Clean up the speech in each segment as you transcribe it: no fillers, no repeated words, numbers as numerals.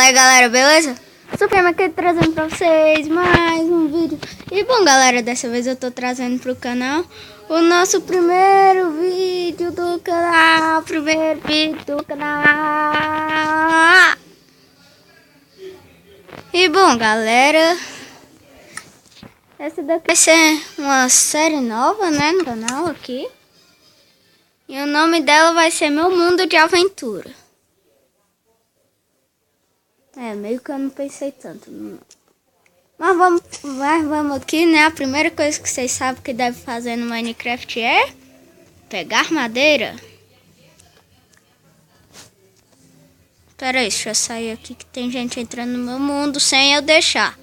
Fala aí, galera, beleza? Supremo aqui trazendo pra vocês mais um vídeo. E bom, galera, dessa vez eu tô trazendo pro canal o nosso primeiro vídeo do canal. Primeiro vídeo do canal. E bom, galera, essa daqui vai ser uma série nova, né, no canal aqui. E o nome dela vai ser Meu Mundo de Aventura. Meio que eu não pensei tanto. Mas vamos aqui, né? A primeira coisa que vocês sabem que deve fazer no Minecraft é pegar madeira. Pera aí, deixa eu sair aqui que tem gente entrando no meu mundo sem eu deixar.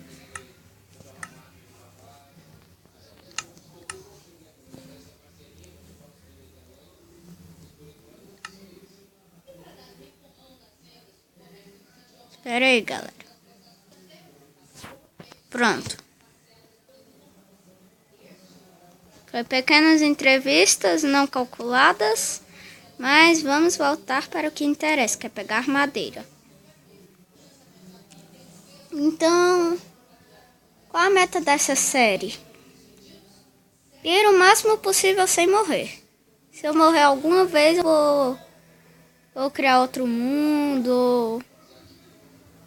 Espera aí, galera. Pronto. Foi pequenas entrevistas não calculadas, mas vamos voltar para o que interessa, que é pegar madeira. Então, qual a meta dessa série? Ir o máximo possível sem morrer. Se eu morrer alguma vez, eu vou criar outro mundo,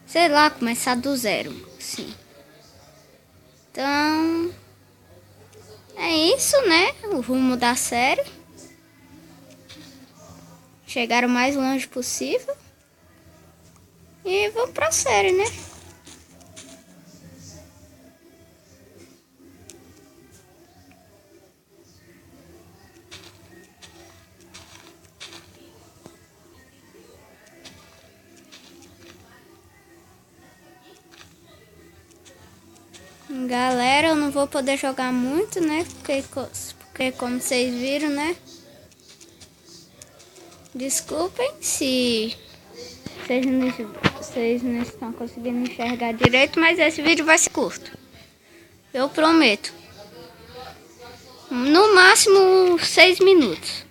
sei lá, começar do zero, sim. Então, é isso, né? O rumo da série. Chegar o mais longe possível. E vamos pra série, né? Galera, eu não vou poder jogar muito, né? Porque como vocês viram, né? Desculpem se vocês não estão conseguindo enxergar direito, mas esse vídeo vai ser curto. Eu prometo. No máximo 6 minutos.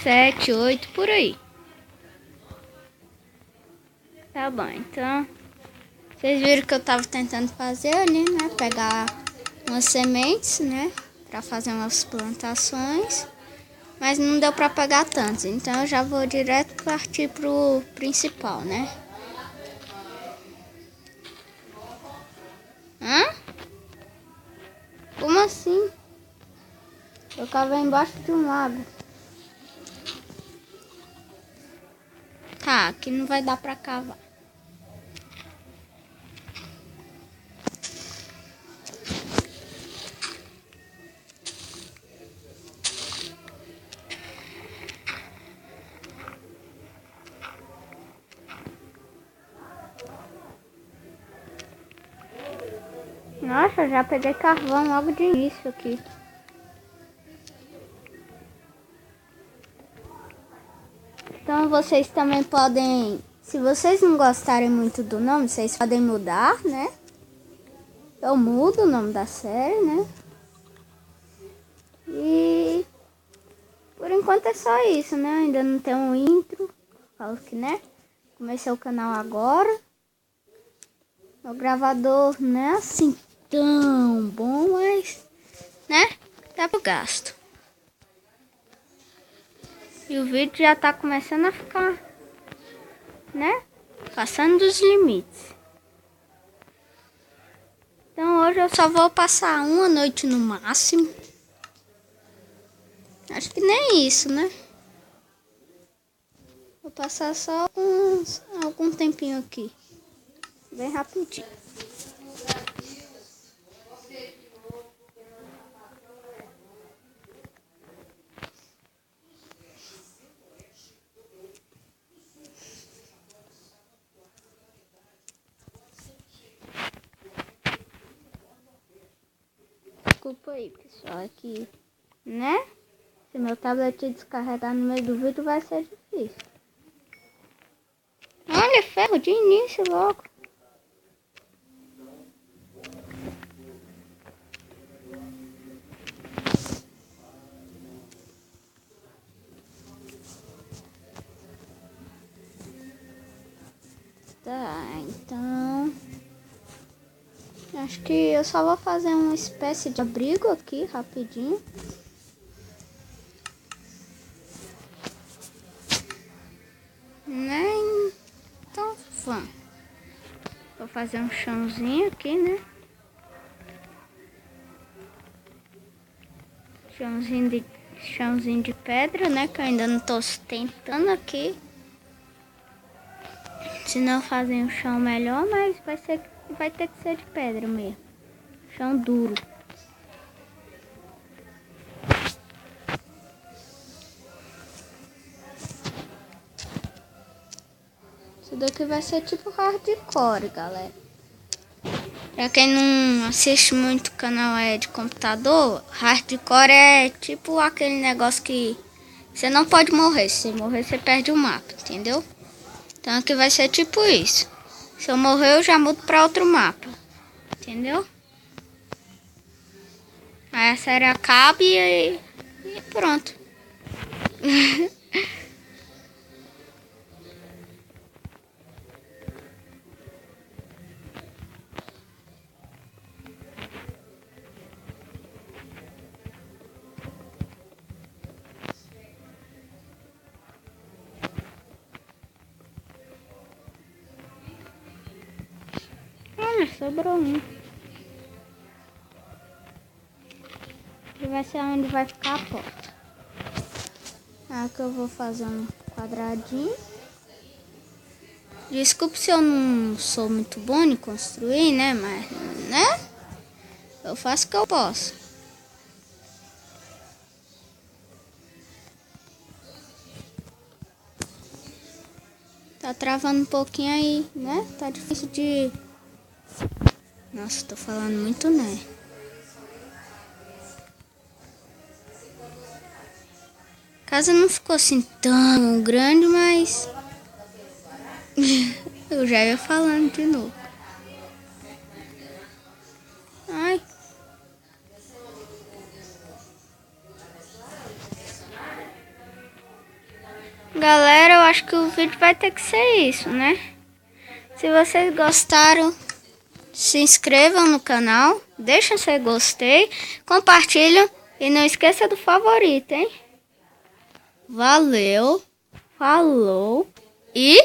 7, 8, por aí. Tá bom, então... Vocês viram que eu tava tentando fazer ali, né? Pegar umas sementes, né? Pra fazer umas plantações. Mas não deu pra pegar tantos. Então eu já vou direto partir pro principal, né? Hã? Como assim? Eu cavei embaixo de um lago. Tá, aqui não vai dar pra cavar. Nossa, já peguei carvão logo de início aqui. Então vocês também podem, se vocês não gostarem muito do nome, vocês podem mudar, né? Eu mudo o nome da série, né? E por enquanto é só isso, né? Ainda não tem um intro. Falo que, né? Comecei o canal agora. O gravador não é assim tão bom, mas, né? Dá pro gasto. E o vídeo já tá começando a ficar, né? Passando dos limites. Então hoje eu só vou passar uma noite no máximo. Acho que nem isso, né? Vou passar só algum tempinho aqui. Bem rapidinho. Desculpa aí, pessoal, aqui, né? Se meu tablet descarregar no meio do vídeo vai ser difícil. Olha, ferro de início logo. Tá, Acho que eu só vou fazer uma espécie de abrigo aqui, rapidinho. Né? Então, vamos. Vou fazer um chãozinho aqui, né? Chãozinho de pedra, né? Que eu ainda não tô tentando aqui. Se não fazer um chão melhor, mas vai ter que ser de pedra mesmo. Chão duro. Isso daqui vai ser tipo hardcore, galera. Pra quem não assiste muito canal de computador, hardcore é tipo aquele negócio que você não pode morrer. Se você morrer, você perde o mapa, entendeu? Então aqui vai ser tipo isso. Se eu morrer, eu já mudo pra outro mapa. Entendeu? Aí a série acaba e pronto. Olha, sobrou um. E vai ser onde vai ficar a porta. Aqui eu vou fazer um quadradinho. Desculpe se eu não sou muito bom em construir, né? Mas, né? Eu faço o que eu posso. Tá travando um pouquinho aí, né? Tá difícil de... Nossa, tô falando muito, né? A casa não ficou assim tão grande, mas... eu já ia falando de novo. Ai. Galera, eu acho que o vídeo vai ter que ser isso, né? Se vocês gostaram, se inscrevam no canal, deixem seu gostei, compartilham e não esqueça do favorito, hein? Valeu, falou e...